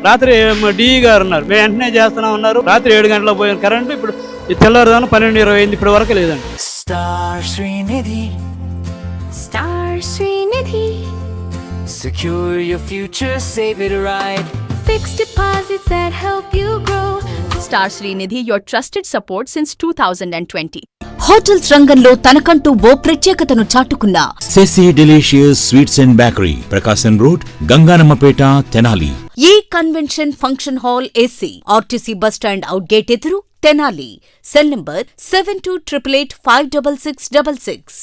రాత్రి డిఈ గారు ఉన్నారు, మేము వెంటనే చేస్తున్నాం ఉన్నారు. రాత్రి 7 గంటలకు పోయిన కరెంటు ఇప్పుడు తెల్లవారుదాను 12:20 అయింది, ఇప్పటి వరకు లేదండి. Star Srinidhi, Star Srinidhi, secure your future, save it right. fixed deposits that help you grow. Star Srinidhi, your trusted support since 2020. Hotels రంగంలో తనకంటూ ఓ ప్రత్యేకతను చాటుకున్న సెసి delicious sweets and bakery, Prakasam road, Ganganammapeta, Tenali. ఏ convention function hall AC, RTC bus stand out gate ఎదురు, Tenali. Cell number 7288856666.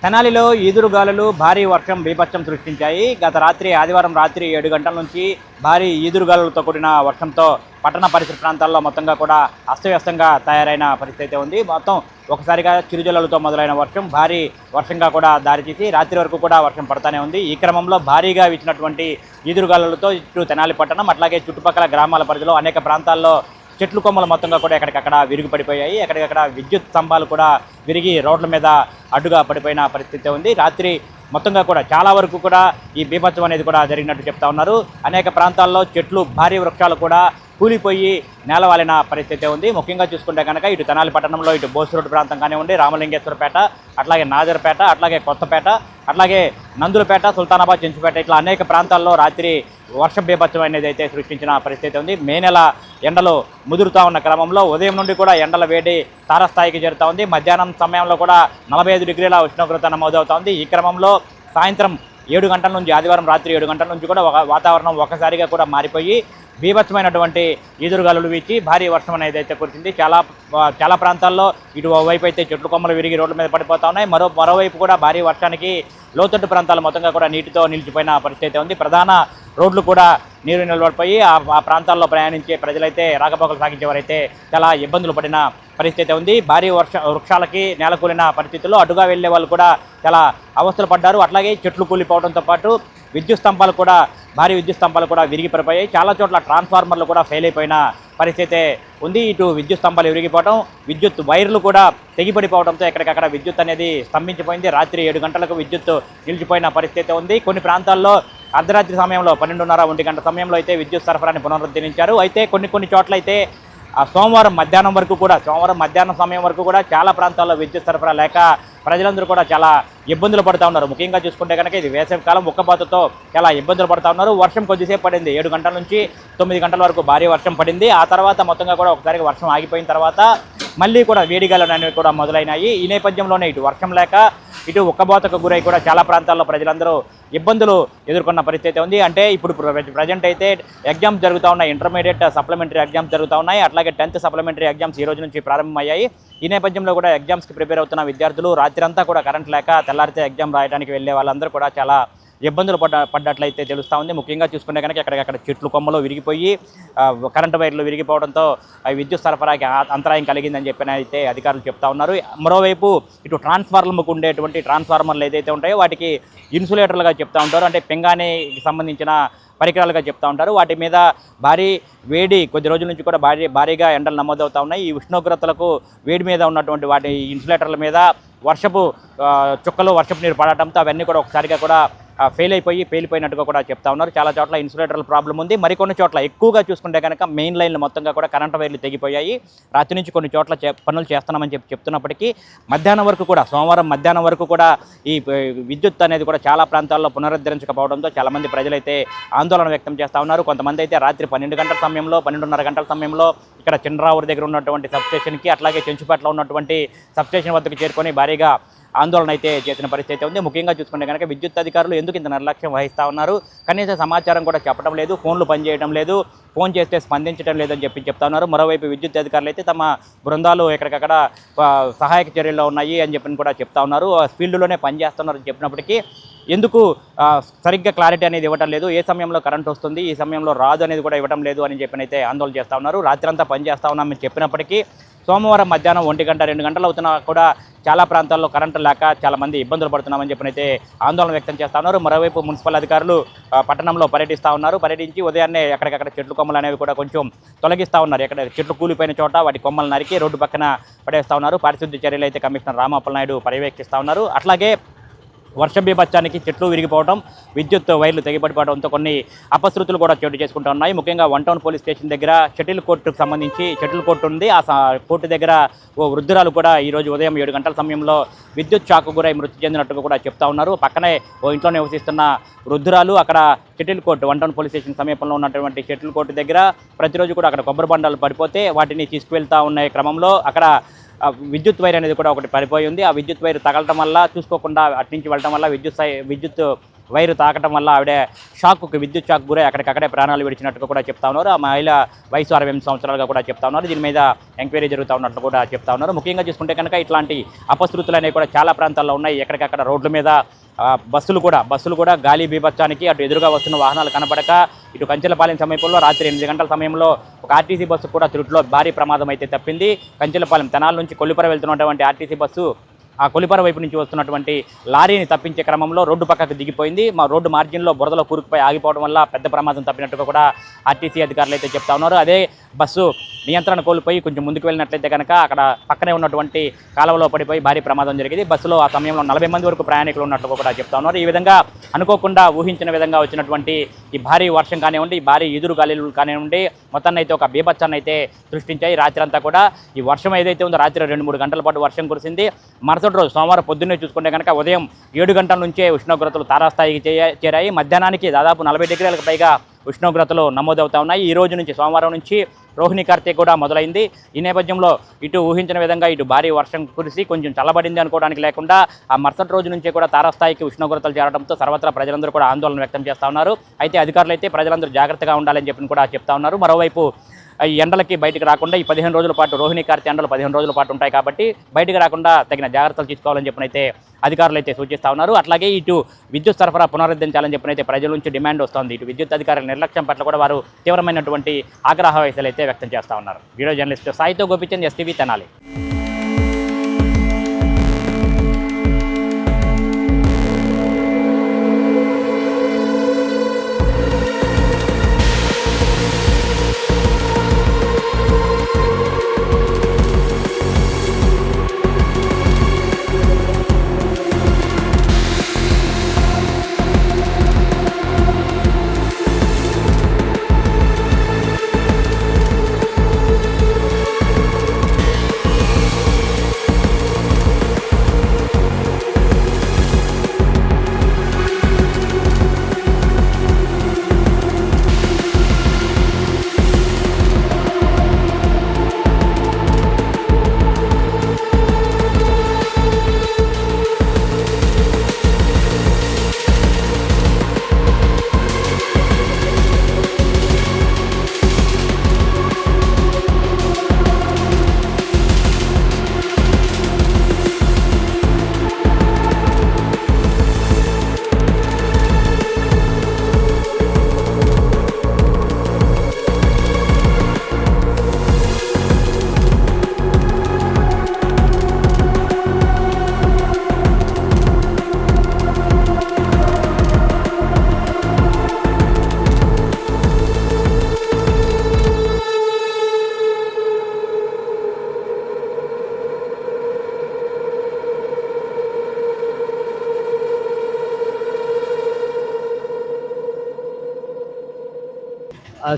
తెనాలిలో ఈదురుగాలులు భారీ వర్షం బీభత్సం సృష్టించాయి. గత రాత్రి ఆదివారం రాత్రి 7 గంటల నుంచి భారీ ఈదురుగాలులతో కూడిన వర్షంతో పట్టణ పరిసర ప్రాంతాల్లో మొత్తంగా కూడా అస్తవ్యస్తంగా తయారైన పరిస్థితి ఉంది. మొత్తం ఒకసారిగా చిరుజల్లులతో మొదలైన వర్షం భారీ వర్షంగా కూడా దారితీసి రాత్రి వరకు కూడా వర్షం పడతానే ఉంది. ఈ క్రమంలో భారీగా వీచినటువంటి ఈదురుగాలులతో ఇటు తెనాలి పట్టణం అట్లాగే చుట్టుపక్కల గ్రామాల పరిధిలో అనేక ప్రాంతాల్లో చెట్లు కొమ్మలు మొత్తంగా కూడా ఎక్కడికక్కడ విరిగి పడిపోయాయి. ఎక్కడికక్కడ విద్యుత్ స్తంభాలు కూడా విరిగి రోడ్ల మీద అడ్డుగా పడిపోయిన పరిస్థితి ఉంది. రాత్రి మొత్తంగా కూడా చాలా వరకు కూడా ఈ బీభత్సం అనేది కూడా జరిగినట్టు చెప్తా ఉన్నారు. అనేక ప్రాంతాల్లో చెట్లు, భారీ వృక్షాలు కూడా కూలిపోయి నేలవాలిన పరిస్థితి ఉంది. ముఖ్యంగా చూసుకుంటే కనుక ఇటు తెనాలి పట్టణంలో ఇటు బోస్ రోడ్డు ప్రాంతం కానివ్వండి, రామలింగేశ్వరపేట, అట్లాగే నాజర్పేట, అట్లాగే కొత్తపేట, అట్లాగే నందులపేట, సుల్తానాబాద్, చెంచుపేట ఇట్లా అనేక ప్రాంతాల్లో రాత్రి వర్ష బీభత్సం అనేది అయితే సృష్టించిన పరిస్థితి ఉంది. మే నెల ఎండలు ముదురుతూ ఉన్న క్రమంలో ఉదయం నుండి కూడా ఎండల వేడి తారస్థాయికి చేరుతూ ఉంది. మధ్యాహ్నం సమయంలో కూడా 45 డిగ్రీల ఉష్ణోగ్రత నమోదవుతూ ఉంది. ఈ క్రమంలో సాయంత్రం 7 గంటల నుంచి, ఆదివారం రాత్రి 7 గంటల నుంచి కూడా వాతావరణం ఒకసారిగా కూడా మారిపోయి బీభత్సమైనటువంటి ఈదురుగాలులు వీచి భారీ వర్షం అనేది అయితే కురిసింది. చాలా ప్రాంతాల్లో ఇటు వైపు అయితే చెట్లు కొమ్మలు విరిగి రోడ్ల మీద పడిపోతూ ఉన్నాయి. మరోవైపు కూడా భారీ వర్షానికి లోతట్టు ప్రాంతాలు మొత్తంగా కూడా నీటితో నిలిచిపోయిన పరిస్థితి ఉంది. ప్రధాన రోడ్లు కూడా నీరు నిలబడిపోయి ఆ ప్రాంతాల్లో ప్రయాణించే ప్రజలైతే, రాకపోకలు సాగించేవారైతే చాలా ఇబ్బందులు పడిన పరిస్థితి ఉంది. భారీ వృక్షాలకి నేలకూలిన పరిస్థితుల్లో అటుగా వెళ్లే వాళ్ళు కూడా చాలా అవస్థలు పడ్డారు. అట్లాగే చెట్లు కూలిపోవడంతో పాటు భారీ విద్యుత్ స్తంభాలు కూడా విరిగి పడిపోయాయి. చాలా చోట్ల ట్రాన్స్ఫార్మర్లు కూడా ఫెయిల్ అయిపోయిన పరిస్థితి ఉంది. ఇటు విద్యుత్ స్తంభాలు విరిగిపోవడం, విద్యుత్ వైర్లు కూడా తెగిపడిపోవడంతో ఎక్కడికక్కడ విద్యుత్ అనేది స్తంభించిపోయింది. రాత్రి 7 గంటలకు విద్యుత్ నిలిచిపోయిన పరిస్థితి ఉంది. కొన్ని ప్రాంతాల్లో అర్ధరాత్రి సమయంలో 12:30-1 గంట సమయంలో అయితే విద్యుత్ సరఫరాని పునరుద్ధరించారు. అయితే కొన్ని చోట్ల అయితే సోమవారం మధ్యాహ్నం సమయం వరకు కూడా చాలా ప్రాంతాల్లో విద్యుత్ సరఫరా లేక ప్రజలందరూ కూడా చాలా ఇబ్బందులు పడుతూ ఉన్నారు. ముఖ్యంగా చూసుకుంటే కనుక ఇది వేసవికాలం, ఉక్కపోతతో చాలా ఇబ్బందులు పడుతూ ఉన్నారు. వర్షం కొద్దిసేపు పడింది, 7 గంటల నుంచి 9 గంటల వరకు భారీ వర్షం పడింది. ఆ తర్వాత మొత్తంగా కూడా ఒకసారిగా వర్షం ఆగిపోయిన తర్వాత మళ్ళీ కూడా వేడిగాలు అనేవి కూడా మొదలైనాయి. ఈ నేపథ్యంలోనే ఇటు వర్షం లేక ఇటు ఉక్కబోతకు గురై కూడా చాలా ప్రాంతాల్లో ప్రజలందరూ ఇబ్బందులు ఎదుర్కొన్న పరిస్థితి ఉంది. అంటే ఇప్పుడు ప్రజెంట్ అయితే ఎగ్జామ్స్ జరుగుతూ ఉన్నాయి, ఇంటర్మీడియట్ సప్లిమెంటరీ ఎగ్జామ్స్ జరుగుతూ ఉన్నాయి. అట్లాగే 10th సప్లిమెంటరీ ఎగ్జామ్స్ ఈ రోజు నుంచి ప్రారంభమయ్యాయి. ఈ నేపథ్యంలో కూడా ఎగ్జామ్స్కి ప్రిపేర్ అవుతున్న విద్యార్థులు రాత్రి అంతా కూడా కరెంట్ లేక తెల్లారితే ఎగ్జామ్ రాయడానికి వెళ్ళే వాళ్ళందరూ కూడా చాలా ఇబ్బందులు పడ్డట్లయితే తెలుస్తూ ఉంది. ముఖ్యంగా చూసుకుంటే కనుక ఎక్కడికక్కడ చెట్లు కొమ్మలు విరిగిపోయి కరెంటు వైర్లు విరిగిపోవడంతో విద్యుత్ సరఫరాకి అంతరాయం కలిగిందని చెప్పిన అయితే అధికారులు చెప్తా ఉన్నారు. మరోవైపు ఇటు ట్రాన్స్ఫార్మర్లకు ఉండేటువంటి ట్రాన్స్ఫార్మర్లు ఏదైతే ఉంటాయో వాటికి ఇన్సులేటర్లుగా చెప్తా ఉంటారు, అంటే పెంగానికి సంబంధించిన పరికరాలుగా చెప్తా ఉంటారు. వాటి మీద భారీ వేడి కొద్ది రోజుల నుంచి కూడా భారీగా ఎండలు నమోదవుతూ ఉన్నాయి. ఈ ఉష్ణోగ్రతలకు వేడి మీద ఉన్నటువంటి వాటి ఇన్సులేటర్ల మీద వర్షపు నీరు పడటంతో అవన్నీ కూడా ఒకసారిగా కూడా పేలిపోయినట్టుగా కూడా చెప్తా ఉన్నారు. చాలా చోట్ల ఇన్సులేటర్ల ప్రాబ్లం ఉంది. మరికొన్ని చోట్ల ఎక్కువగా చూసుకుంటే కనుక మెయిన్ లైన్లు మొత్తంగా కూడా కరెంటు వైర్లు తెగిపోయాయి. రాత్రి నుంచి కొన్ని చోట్ల పనులు చేస్తున్నామని చెప్తున్నప్పటికీ సోమవారం మధ్యాహ్నం వరకు కూడా ఈ విద్యుత్ అనేది కూడా చాలా ప్రాంతాల్లో పునరుద్ధరించకపోవడంతో చాలామంది ప్రజలైతే ఆందోళన వ్యక్తం చేస్తూ ఉన్నారు. కొంతమంది అయితే రాత్రి 12:30 గంటల సమయంలో ఇక్కడ చంద్రావూరు దగ్గర ఉన్నటువంటి సబ్స్టేషన్కి, అట్లాగే చెంచుపేటలో ఉన్నటువంటి సబ్స్టేషన్ వద్దకు చేరుకొని భారీగా ఆందోళన అయితే చేసిన పరిస్థితి ఉంది. ముఖ్యంగా చూసుకుంటే కనుక విద్యుత్ అధికారులు ఎందుకు ఇంత నిర్లక్ష్యం వహిస్తూ ఉన్నారు, కనీస సమాచారం కూడా చెప్పడం లేదు, ఫోన్లు పనిచేయడం లేదు, ఫోన్ చేస్తే స్పందించడం లేదని చెప్తా ఉన్నారు. మరోవైపు విద్యుత్ అధికారులు అయితే తమ బృందాలు ఎక్కడికక్కడ సహాయక చర్యల్లో ఉన్నాయి అని కూడా చెప్తా ఉన్నారు. ఫీల్డ్లోనే పనిచేస్తున్నారని చెప్పినప్పటికీ ఎందుకు సరిగ్గా క్లారిటీ అనేది ఇవ్వడం లేదు, ఏ సమయంలో కరెంట్ వస్తుంది, ఈ సమయంలో రాదు అనేది కూడా ఇవ్వడం లేదు అని అయితే ఆందోళన చేస్తూ ఉన్నారు. రాత్రంతా పనిచేస్తూ ఉన్నామని చెప్పినప్పటికీ సోమవారం మధ్యాహ్నం 1 గంట 2 గంటలు అవుతున్నా కూడా చాలా ప్రాంతాల్లో కరెంటు లేక చాలామంది ఇబ్బందులు పడుతున్నామని అయితే ఆందోళన వ్యక్తం చేస్తూ ఉన్నారు. మరోవైపు మున్సిపల్ అధికారులు పట్టణంలో పర్యటిస్తూ ఉన్నారు. పర్యటించి ఉదయాన్నే ఎక్కడికక్కడ చెట్లు కొమ్మలు అనేవి కూడా కొంచెం తొలగిస్తూ ఉన్నారు. ఎక్కడ చెట్లు కూలిపోయిన చోట వాటి కొమ్మలు నరికి రోడ్డు పక్కన పడేస్తూ ఉన్నారు. పారిశుద్ధ్య చర్యలు అయితే కమిషనర్ రామప్పలనాయుడు పర్యవేక్షిస్తూ ఉన్నారు. అట్లాగే వర్ష బీభత్సానికి చెట్లు విరిగిపోవడం, విద్యుత్ వైర్లు తెగిపడిపోవడంతో కొన్ని అపశృతులు కూడా చోటు చేసుకుంటూ ఉన్నాయి. ముఖ్యంగా 1 టౌన్ పోలీస్ స్టేషన్ దగ్గర షటిల్ కోర్టుకు సంబంధించి షటిల్ కోర్టు ఉంది. ఆ కోర్టు దగ్గర ఓ వృద్ధురాలు కూడా ఈరోజు ఉదయం 7 గంటల సమయంలో విద్యుత్ షాక్ గురై మృతి చెందినట్టుగా కూడా చెప్తా ఉన్నారు. పక్కనే ఓ ఇంట్లో నివసిస్తున్న వృద్ధురాలు అక్కడ shuttle court 1 town police station సమీపంలో ఉన్నటువంటి షటిల్ కోర్టు దగ్గర ప్రతిరోజు కూడా అక్కడ కొబ్బరి బండాలు పడిపోతే వాటిని తీసుకువెళ్తా ఉన్న క్రమంలో అక్కడ విద్యుత్ వైర్ అనేది కూడా ఒకటి పడిపోయి ఉంది. ఆ విద్యుత్ వైర్ తగలటం వల్ల చూసుకోకుండా అటు నుంచి వెళ్ళటం వల్ల విద్యుత్ వైరు తాకటం వల్ల ఆవిడ విద్యుత్ షాక్ గురై అక్కడికక్కడే ప్రాణాలు విడిచినట్టుగా కూడా చెప్తా ఉన్నారు. ఆ మహిళ వయసు 68 సంవత్సరాలుగా కూడా చెప్తా ఉన్నారు. దీని మీద ఎంక్వైరీ జరుగుతూ ఉన్నట్లు కూడా చెప్తా ఉన్నారు. ముఖ్యంగా చూసుకుంటే కనుక ఇట్లాంటి అపశృతులు అనేవి కూడా చాలా ప్రాంతాల్లో ఉన్నాయి. ఎక్కడికక్కడ రోడ్ల మీద బస్సులు కూడా గాలి బీభత్సానికి అటు ఎదురుగా వస్తున్న వాహనాలు కనపడక ఇటు కంచెలపాలెం సమీపంలో రాత్రి 8 గంటల సమయంలో ఒక ఆర్టీసీ బస్సు కూడా త్రుట్లో భారీ ప్రమాదం అయితే తప్పింది. కంచెలపాలెం తెనాల నుంచి కొల్లిపర వెళ్తున్నటువంటి ఆర్టీసీ బస్సు ఆ కొల్లిపర వైపు నుంచి వస్తున్నటువంటి లారీని తప్పించే క్రమంలో రోడ్డు పక్కకు దిగిపోయింది. రోడ్డు మార్జిన్లో బురదలో కూరుకుపోయి ఆగిపోవడం వల్ల పెద్ద ప్రమాదం తప్పినట్టుగా కూడా ఆర్టీసీ అధికారులు అయితే చెప్తా ఉన్నారు. అదే బస్సు నియంత్రణ కోల్పోయి కొంచెం ముందుకు వెళ్ళినట్లయితే కనుక అక్కడ పక్కనే ఉన్నటువంటి కాలువలో పడిపోయి భారీ ప్రమాదం జరిగింది. బస్సులో ఆ సమయంలో 40 మంది వరకు ప్రయాణికులు ఉన్నట్టుగా కూడా చెప్తా ఉన్నారు. ఈ విధంగా అనుకోకుండా ఊహించిన విధంగా వచ్చినటువంటి ఈ భారీ వర్షం కానివ్వండి, ఈ భారీ ఈదురు గాలులు కానివ్వండి, మొత్తాన్ని అయితే ఒక బీభత్సాన్ని అయితే సృష్టించాయి. రాత్రి అంతా కూడా ఈ వర్షం ఏదైతే ఉందో రాత్రి 2-3 గంటల పాటు వర్షం కురిసింది. మరుసటి రోజు సోమవారం పొద్దున్నే చూసుకుంటే కనుక ఉదయం 7 గంటల నుంచే ఉష్ణోగ్రతలు తారాస్థాయికి చేరాయి. మధ్యాహ్నానికి దాదాపు 40 డిగ్రీలకు పైగా ఉష్ణోగ్రతలు నమోదవుతా ఉన్నాయి. ఈ రోజు నుంచి సోమవారం నుంచి రోహిణి కార్తె కూడా మొదలైంది. ఈ నేపథ్యంలో ఇటు ఊహించిన విధంగా ఇటు భారీ వర్షం కురిసి కొంచెం చల్లబడింది అనుకోవడానికి లేకుండా ఆ మరుసటి రోజు నుంచే కూడా తారాస్థాయికి ఉష్ణోగ్రతలు చేరడంతో సర్వత్రా ప్రజలందరూ కూడా ఆందోళన వ్యక్తం చేస్తూ ఉన్నారు. అయితే అధికారులు అయితే ప్రజలందరూ జాగ్రత్తగా ఉండాలని చెప్పి కూడా చెప్తా ఉన్నారు. మరోవైపు ఈ ఎండలకి బయటకు రాకుండా ఈ 15 రోజుల పాటు రోహిణి కార్తె ఎండలు 15 రోజుల పాటు ఉంటాయి కాబట్టి బయటకు రాకుండా తగిన జాగ్రత్తలు తీసుకోవాలని చెప్పినైతే అధికారులు అయితే సూచిస్తూ ఉన్నారు. అట్లాగే ఇటు విద్యుత్ సరఫరా పునరుద్ధరించాలని చెప్పినైతే ప్రజల నుంచి డిమాండ్ వస్తుంది. ఇటు విద్యుత్ అధికారుల నిర్లక్ష్యం పట్ల కూడా వారు తీవ్రమైనటువంటి ఆగ్రహ వ్యక్తులు అయితే వ్యక్తం చేస్తూ ఉన్నారు. వీడియో జర్నలిస్ట్ సాయితో గోపిచంద్, STV తెనాలి.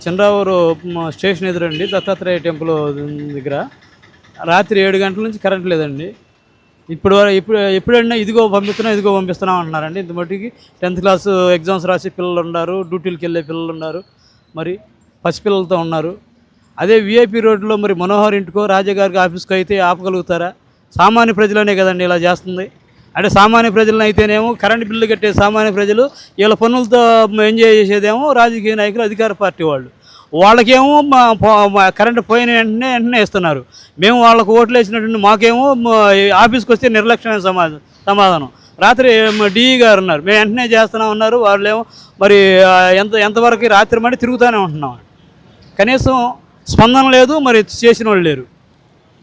చంద్రావూరు స్టేషన్ ఎదురండి, దత్తాత్రేయ టెంపుల్ దగ్గర రాత్రి 7 గంటల నుంచి కరెంట్ లేదండి. ఎప్పుడైనా ఇదిగో పంపిస్తున్నాం అంటున్నారండి. ఇంత మట్టికి 10th క్లాస్ ఎగ్జామ్స్ రాసే పిల్లలు ఉన్నారు, డ్యూటీలకు వెళ్ళే పిల్లలు ఉన్నారు, మరి పసిపిల్లలతో ఉన్నారు. అదే VIP రోడ్లో మరి మనోహర్ ఇంటికో రాజాగారికి ఆఫీస్కో అయితే ఆపగలుగుతారా? సామాన్య ప్రజలనే కదండి ఇలా చేస్తుంది. అంటే సామాన్య ప్రజలను అయితేనేమో కరెంటు బిల్లు కట్టే సామాన్య ప్రజలు, వీళ్ళ పనులతో ఎంజాయ్ చేసేదేమో రాజకీయ నాయకులు, అధికార పార్టీ వాళ్ళు. వాళ్ళకేమో కరెంటు పోయిన వెంటనే ఇస్తున్నారు. మేము వాళ్ళకు ఓట్లు వేసినటువంటి మాకేమో ఆఫీస్కి వస్తే నిర్లక్ష్యమైన సమాధానం. రాత్రి DE గారు ఉన్నారు, మేము వెంటనే చేస్తూనే ఉన్నారు. వాళ్ళేమో మరి ఎంతవరకు రాత్రి మళ్ళీ తిరుగుతూనే ఉంటున్నాం. కనీసం స్పందన లేదు, మరి చేసిన వాళ్ళు లేరు.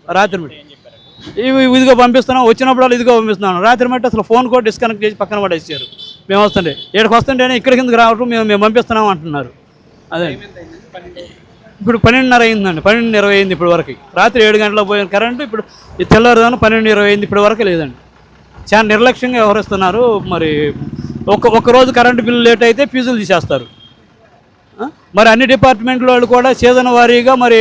రాత్రి మట్టి ఇదిగో పంపిస్తున్నాం, వచ్చినప్పుడు ఇదిగో పంపిస్తున్నాం. రాత్రి మట్టి అసలు ఫోన్ కూడా డిస్కనెక్ట్ చేసి పక్కన పడేసారు. మేము వస్తుంటే ఇక్కడికి వస్తుంటేనే ఇక్కడ కిందకి రావటం మేము పంపిస్తున్నాం అంటున్నారు. అదే ఇప్పుడు 12:30 అయిందండి, 12:20 అయింది ఇప్పుడు వరకు. రాత్రి 7 గంటలకు పోయిన కరెంటు ఇప్పుడు తెల్లవారుదాను 12:20 అయింది ఇప్పటి వరకు లేదండి. చాలా నిర్లక్ష్యంగా వ్యవహరిస్తున్నారు. మరి ఒక రోజు కరెంటు బిల్లు లేట్ అయితే ఫీజులు తీసేస్తారు. మరి అన్ని డిపార్ట్మెంట్ల వాళ్ళు కూడా సీజన్ వారీగా మరి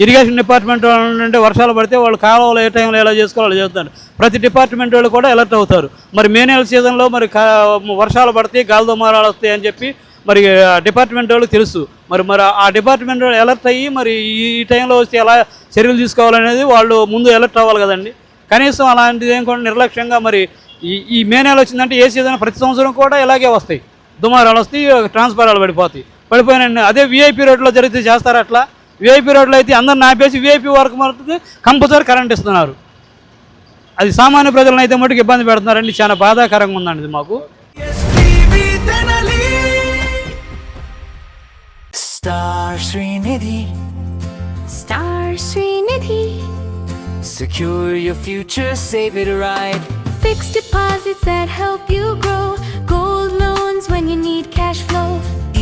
ఇరిగేషన్ డిపార్ట్మెంట్ వాళ్ళు అంటే వర్షాలు పడితే వాళ్ళు కాలువలు ఏ టైంలో ఎలా చేసుకోవాలో చేస్తారు. ప్రతి డిపార్ట్మెంట్ వాళ్ళు కూడా అలర్ట్ అవుతారు. మరి మే నెల సీజన్లో మరి వర్షాలు పడితే గాలిదుమారాలు వస్తాయి అని చెప్పి మరి డిపార్ట్మెంట్ వాళ్ళు తెలుసు. మరి ఆ డిపార్ట్మెంట్ వాళ్ళు అలర్ట్ అయ్యి మరి ఈ టైంలో వస్తే ఎలా చర్యలు తీసుకోవాలనేది వాళ్ళు ముందు అలర్ట్ అవ్వాలి కదండి. కనీసం అలాంటిది ఏం కూడా నిర్లక్ష్యంగా మరి ఈ మే నెల వచ్చిందంటే ఏ సీజన్ ప్రతి సంవత్సరం కూడా ఇలాగే వస్తాయి, దుమారాలు వస్తాయి, ట్రాన్స్ఫారాలు పడిపోయినండి. అదే వీఐపీ రోడ్లో జరిగితే చేస్తారు అట్లా. వీఐపీ రోడ్లో అయితే అందరిని ఆపేసి వీఐపీ వర్క్ మాత్రం కంపల్సరీ కరెంట్ ఇస్తున్నారు. అది సామాన్య ప్రజలను అయితే మటుకు ఇబ్బంది పెడుతున్నారండి. చాలా బాధాకరంగా ఉందండి మాకు. Star Srinidhi. Star Srinidhi. Secure your future, save it right. Fixed deposits that help you grow. Gold loans when you need cash flow.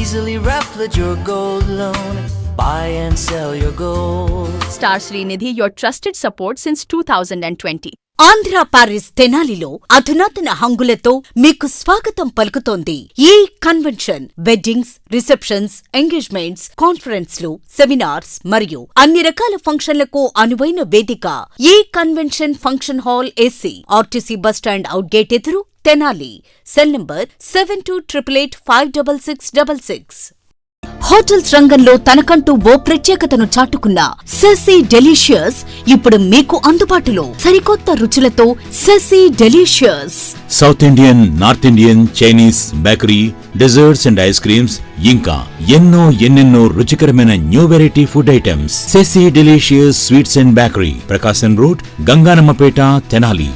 Easily replicate your gold loan. Buy and sell your gold. Star Srinidhi, your trusted support since 2020. Andhra Paris తెనాలిలో అధునాతన హంగులతో మీకు స్వాగతం పలుకుతోంది ఈ convention. Weddings, receptions, engagements, కాన్ఫరెన్స్లు, seminars మరియు అన్ని రకాల ఫంక్షన్లకు అనువైన వేదిక. ఈ convention function hall AC, RTC bus stand out gate ఎదురు, తెనాలి. Cell number 7288566666. హోటల్స్ రంగంలో తనకంటూ ఓ ప్రత్యేకతను చాటుకున్న సెసీ డెలీషియస్ ఇప్పుడు మీకు అందుబాటులో. సరికొత్త రుచులతో సెసీ delicious. South Indian, north Indian, Chinese, bakery, desserts and ice creams, ఇంకా ఎన్నెన్నో రుచికరమైన న్యూ వెరైటీ ఫుడ్ ఐటమ్స్. సెసీ delicious sweets and bakery, Prakasam road, Ganganammapeta, Tenali.